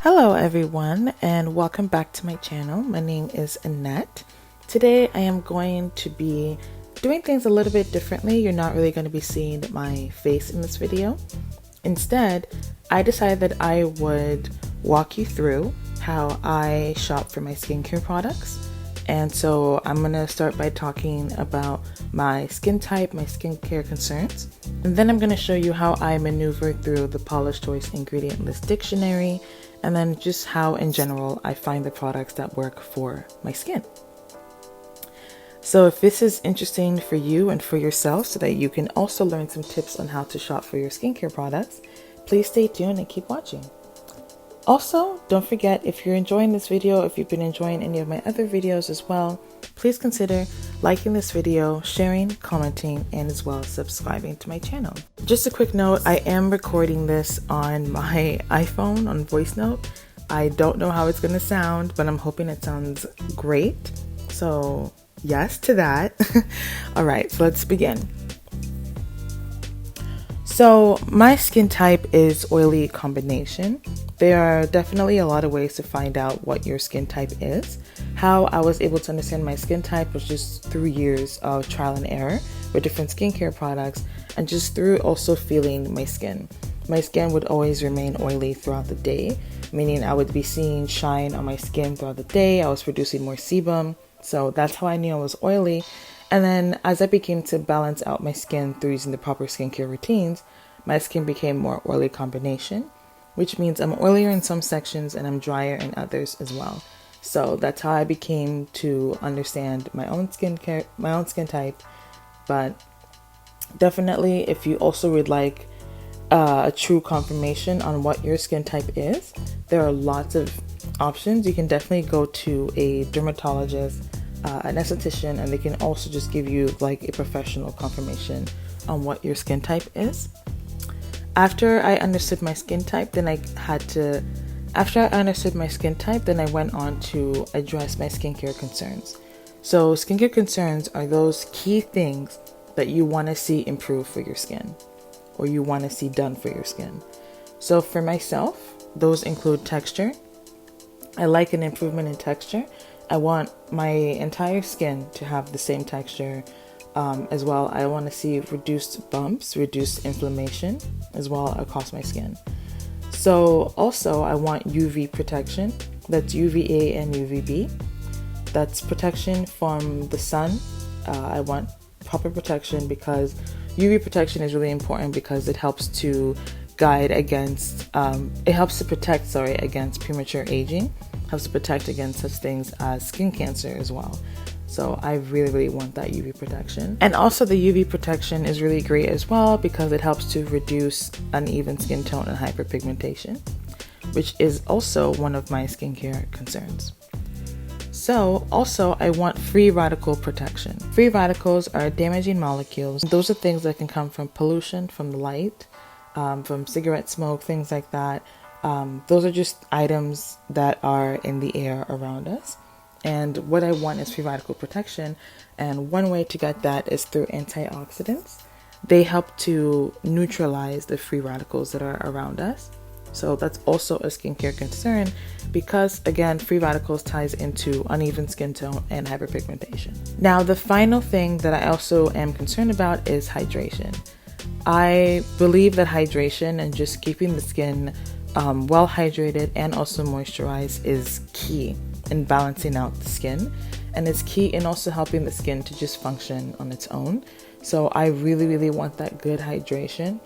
Hello everyone and welcome back to my channel. My name is Annette. Today I am going to be doing things a little bit differently. You're not really going to be seeing my face in this video. Instead, I decided that I would walk you through how I shop for my skincare products. And so I'm going to start by talking about my skin type, my skincare concerns. And then I'm going to show you how I maneuver through the Polish Choice Ingredient List Dictionary, and then just how in general I find the products that work for my skin. So if this is interesting for you and for yourself so that you can also learn some tips on how to shop for your skincare products, please stay tuned and keep watching. Also, don't forget, if you're enjoying this video, if you've been enjoying any of my other videos as well, please consider liking this video, sharing, commenting, and as well as subscribing to my channel. Just a quick note, I am recording this on my iPhone on voice note. I don't know how it's going to sound, but I'm hoping it sounds great. So yes to that. All right, so let's begin. So my skin type is oily combination. There are definitely a lot of ways to find out what your skin type is. How I was able to understand my skin type was just through years of trial and error with different skincare products, and just through also feeling my skin. My skin would always remain oily throughout the day, meaning I would be seeing shine on my skin throughout the day. I was producing more sebum, so that's how I knew I was oily. And then as I began to balance out my skin through using the proper skincare routines, my skin became more oily combination, which means I'm oilier in some sections and I'm drier in others as well. So that's how I became to understand my own skin type. But definitely, if you also would like a true confirmation on what your skin type is, there are lots of options. You can definitely go to a dermatologist, an esthetician, and they can also just give you like a professional confirmation on what your skin type is. After I understood my skin type, then I went on to address my skincare concerns. So skincare concerns are those key things that you want to see improve for your skin, or you want to see done for your skin. So for myself, those include texture. I like an improvement in texture. I want my entire skin to have the same texture. As well, I want to see reduced bumps, reduced inflammation as well across my skin. So also I want UV protection. That's UVA and UVB. That's protection from the sun. I want proper protection because UV protection is really important because it helps to protect against premature aging, helps to protect against such things as skin cancer as well. So I really want that UV protection. And also the UV protection is really great as well because it helps to reduce uneven skin tone and hyperpigmentation, which is also one of my skincare concerns. So also I want free radical protection. Free radicals are damaging molecules. Those are things that can come from pollution, from light, from cigarette smoke, things like that. Those are just items that are in the air around us. And what I want is free radical protection. And one way to get that is through antioxidants. They help to neutralize the free radicals that are around us. So that's also a skincare concern because, again, free radicals ties into uneven skin tone and hyperpigmentation. Now, the final thing that I also am concerned about is hydration. I believe that hydration and just keeping the skin well hydrated and also moisturized is key in balancing out the skin, and it's key in also helping the skin to just function on its own. So I really want that good hydration.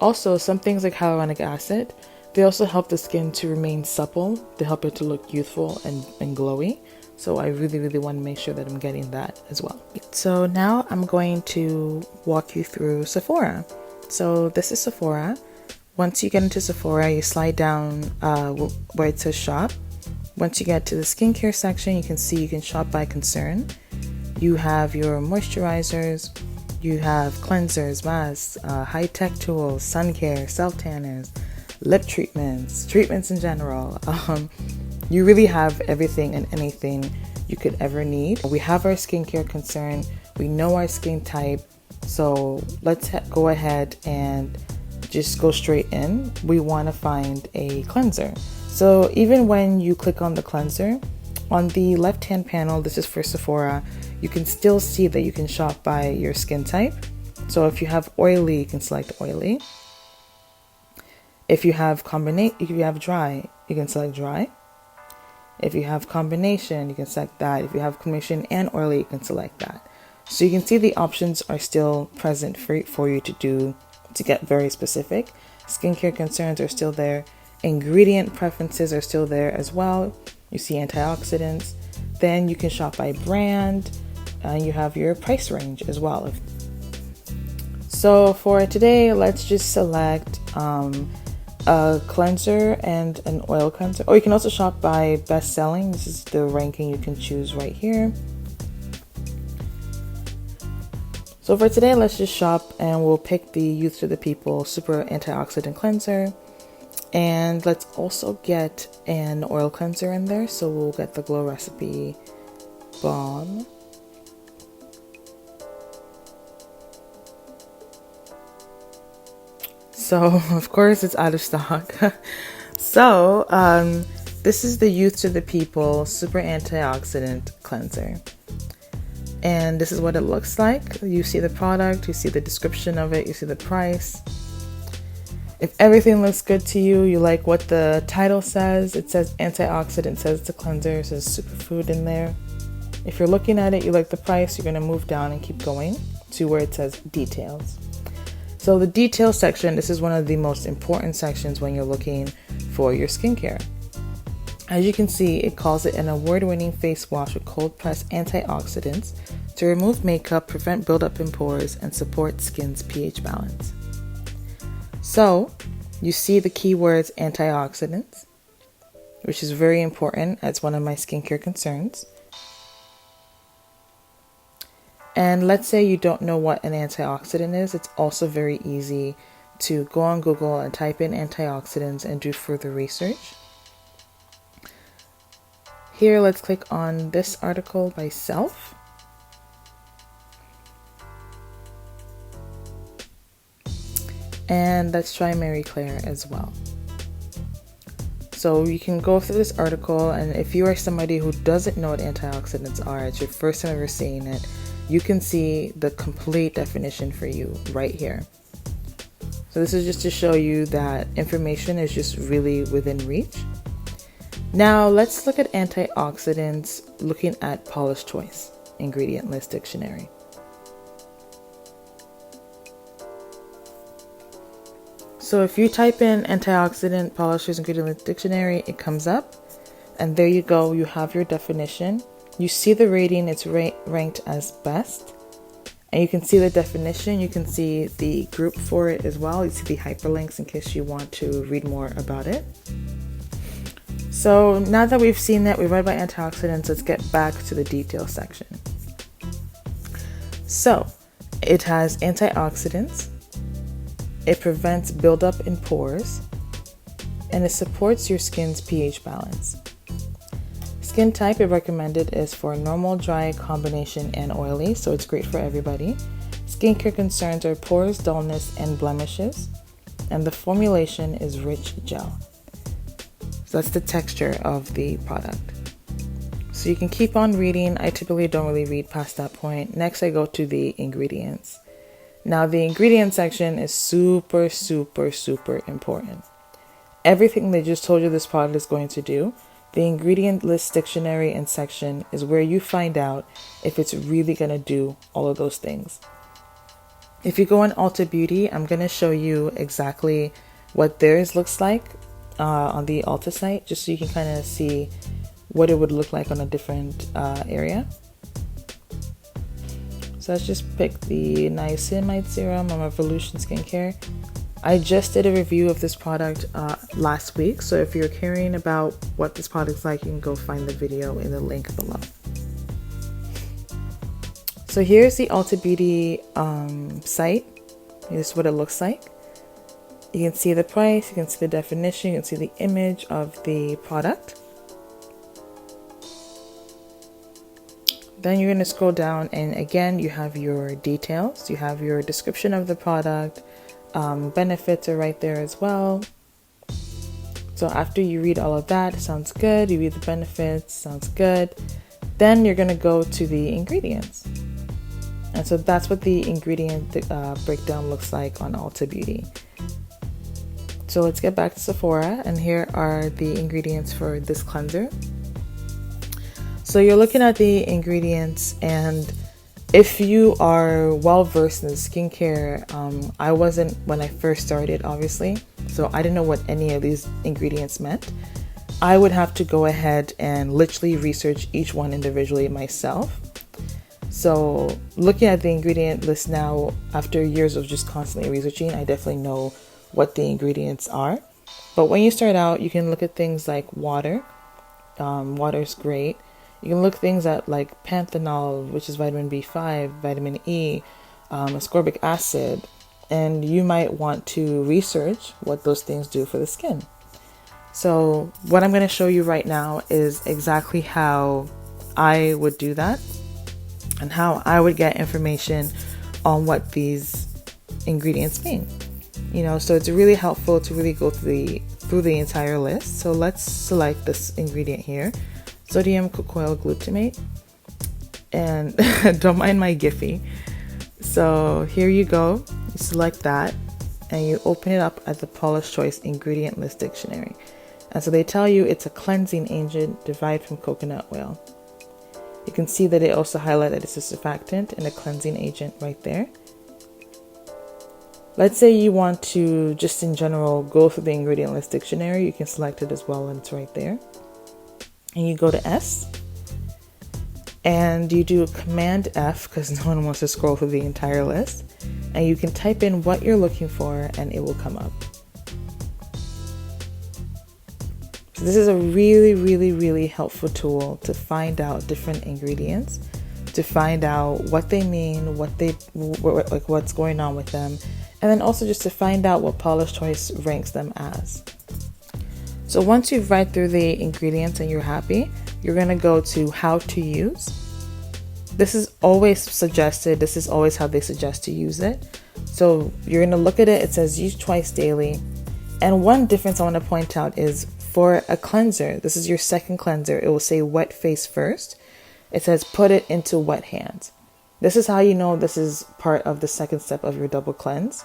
Also, some things like hyaluronic acid, they also help the skin to remain supple. They help it to look youthful and glowy. So I really want to make sure that I'm getting that as well. So now I'm going to walk you through Sephora. So this is Sephora. Once you get into Sephora, you slide down where it says shop. Once you get to the skincare section, you can see you can shop by concern. You have your moisturizers, you have cleansers, masks, high-tech tools, sun care, self-tanners, lip treatments in general. You really have everything and anything you could ever need. We have our skincare concern. We know our skin type. So let's go ahead and just go straight in. We want to find a cleanser. So even when you click on the cleanser, on the left hand panel, this is for Sephora, you can still see that you can shop by your skin type. So if you have oily, you can select oily. If you have dry, you can select dry. If you have combination, you can select that. If you have combination and oily, you can select that. So you can see the options are still present for you to get very specific. Skincare concerns are still there. Ingredient preferences are still there as well. You see antioxidants. Then you can shop by brand. You have your price range as well. So for today, let's just select a cleanser and an oil cleanser. Or you can also shop by best selling. This is the ranking you can choose right here. So for today, let's just shop and we'll pick the Youth to the People Super Antioxidant Cleanser. And let's also get an oil cleanser in there. So we'll get the Glow Recipe Balm. So of course it's out of stock. So this is the Youth to the People Super Antioxidant Cleanser. And this is what it looks like. You see the product, you see the description of it, you see the price. If everything looks good to you, you like what the title says, it says antioxidant, says the cleanser, it says superfood in there. If you're looking at it, you like the price, you're gonna move down and keep going to where it says details. So the details section, this is one of the most important sections when you're looking for your skincare. As you can see, it calls it an award-winning face wash with cold-pressed antioxidants to remove makeup, prevent buildup in pores, and support skin's pH balance. So, you see the keywords antioxidants, which is very important as one of my skincare concerns. And let's say you don't know what an antioxidant is, it's also very easy to go on Google and type in antioxidants and do further research. Here, let's click on this article by Self. And let's try Mary Claire as well. So you can go through this article, and if you are somebody who doesn't know what antioxidants are, it's your first time ever seeing it, you can see the complete definition for you right here. So this is just to show you that information is just really within reach. Now let's look at antioxidants looking at Paula's Choice ingredient list dictionary. So if you type in antioxidant Paula's Choice ingredient list dictionary, it comes up, and there you go, you have your definition. You see the rating, it's ranked as best, and you can see the definition, you can see the group for it as well. You see the hyperlinks in case you want to read more about it. So now that we've seen that, we've read about antioxidants, let's get back to the details section. So it has antioxidants, it prevents buildup in pores, and it supports your skin's pH balance. Skin type it recommended is for normal, dry, combination, and oily, so it's great for everybody. Skincare concerns are pores, dullness, and blemishes, and the formulation is rich gel. So that's the texture of the product. So you can keep on reading. I typically don't really read past that point. Next, I go to the ingredients. Now, the ingredient section is super, super, super important. Everything they just told you this product is going to do, the ingredient list dictionary and section is where you find out if it's really going to do all of those things. If you go on Ulta Beauty, I'm going to show you exactly what theirs looks like on the Ulta site, just so you can kind of see what it would look like on a different area. So let's just pick the Niacinamide Serum on Revolution Skincare. I just did a review of this product last week, so if you're caring about what this product's like, you can go find the video in the link below. So here's the Ulta Beauty site. This is what it looks like. You can see the price, you can see the definition, you can see the image of the product. Then you're going to scroll down, and again, you have your details. You have your description of the product. Benefits are right there as well. So after you read all of that, sounds good. You read the benefits, sounds good. Then you're gonna go to the ingredients. And so that's what the ingredient breakdown looks like on Ulta Beauty. So let's get back to Sephora, and here are the ingredients for this cleanser. So you're looking at the ingredients, and if you are well versed in skincare, I wasn't when I first started, obviously, so I didn't know what any of these ingredients meant. I would have to go ahead and literally research each one individually myself. So looking at the ingredient list now, after years of just constantly researching, I definitely know what the ingredients are. But when you start out, you can look at things like water. Water is great. You can look things at like panthenol, which is vitamin B5, vitamin E, ascorbic acid, and you might want to research what those things do for the skin. So what I'm going to show you right now is exactly how I would do that and how I would get information on what these ingredients mean. So it's really helpful to really go through the entire list. So let's select this ingredient here, sodium cocoyl glutamate, and don't mind my Giphy. So here you go, you select that and you open it up at the Paula's Choice ingredient list dictionary. And so they tell you it's a cleansing agent derived from coconut oil. You can see that they also highlight that it's a surfactant and a cleansing agent right there. Let's say you want to just in general go through the ingredient list dictionary, you can select it as well, and it's right there. And you go to S and you do Command F because no one wants to scroll through the entire list, and you can type in what you're looking for and it will come up. So this is a really, really, really helpful tool to find out different ingredients, to find out what they mean, what's going on with them, and then also just to find out what Paula's Choice ranks them as. So once you've read through the ingredients and you're happy, you're going to go to how to use. This is always suggested. This is always how they suggest to use it. So you're going to look at it. It says use twice daily. And one difference I want to point out is for a cleanser, this is your second cleanser, it will say wet face first. It says put it into wet hands. This is how you know this is part of the second step of your double cleanse.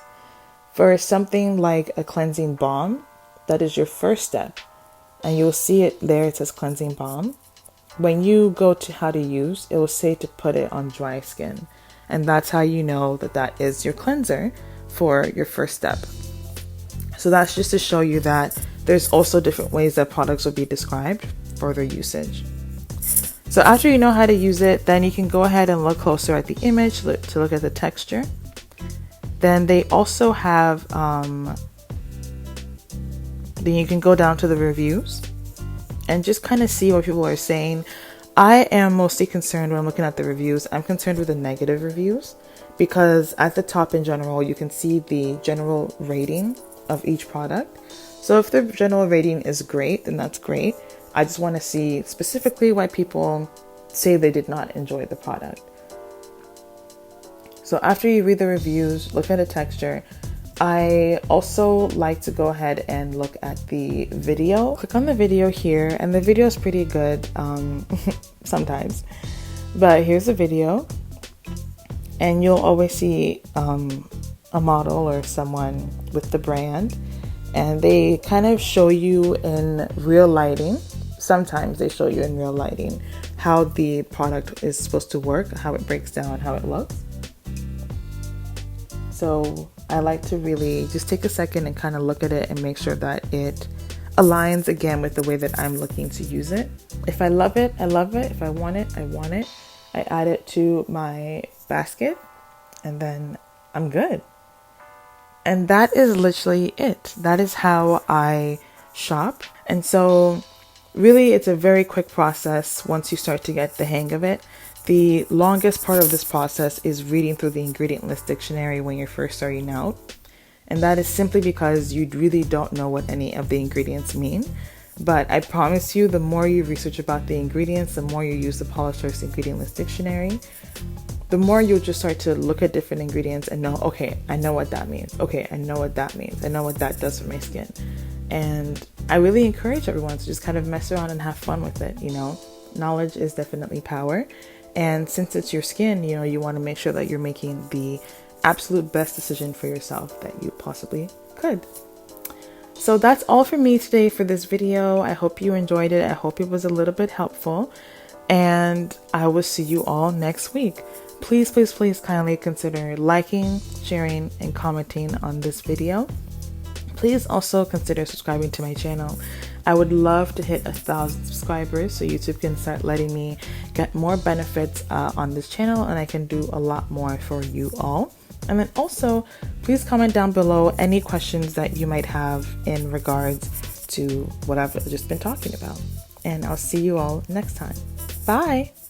For something like a cleansing balm, that is your first step. And you'll see it there, it says cleansing balm. When you go to how to use, it will say to put it on dry skin. And that's how you know that that is your cleanser for your first step. So that's just to show you that there's also different ways that products will be described for their usage. So after you know how to use it, then you can go ahead and look closer at the image to look at the texture. Then they also have, then you can go down to the reviews and just kind of see what people are saying. I am mostly concerned when I'm looking at the reviews, I'm concerned with the negative reviews, because at the top in general, you can see the general rating of each product. So if the general rating is great, then that's great. I just want to see specifically why people say they did not enjoy the product. So after you read the reviews, look at the texture. I also like to go ahead and look at the video. Click on the video here, and the video is pretty good sometimes. But here's the video, and you'll always see a model or someone with the brand, and they kind of show you in real lighting. Sometimes they show you in real lighting how the product is supposed to work, how it breaks down, how it looks. So I like to really just take a second and kind of look at it and make sure that it aligns again with the way that I'm looking to use it. If I love it, I love it. If I want it, I want it. I add it to my basket, and then I'm good. And that is literally it. That is how I shop. And so really, it's a very quick process once you start to get the hang of it. The longest part of this process is reading through the ingredient list dictionary when you're first starting out. And that is simply because you really don't know what any of the ingredients mean. But I promise you, the more you research about the ingredients, the more you use the Paula's Choice ingredient list dictionary, the more you'll just start to look at different ingredients and know, okay, I know what that means. Okay, I know what that means. I know what that does for my skin. And I really encourage everyone to just kind of mess around and have fun with it. Knowledge is definitely power. And since it's your skin, you want to make sure that you're making the absolute best decision for yourself that you possibly could. So that's all for me today for this video. I hope you enjoyed it. I hope it was a little bit helpful. And I will see you all next week. Please, please, please kindly consider liking, sharing, and commenting on this video. Please also consider subscribing to my channel. I would love to hit 1,000 subscribers so YouTube can start letting me get more benefits on this channel, and I can do a lot more for you all. And then also, please comment down below any questions that you might have in regards to what I've just been talking about. And I'll see you all next time. Bye!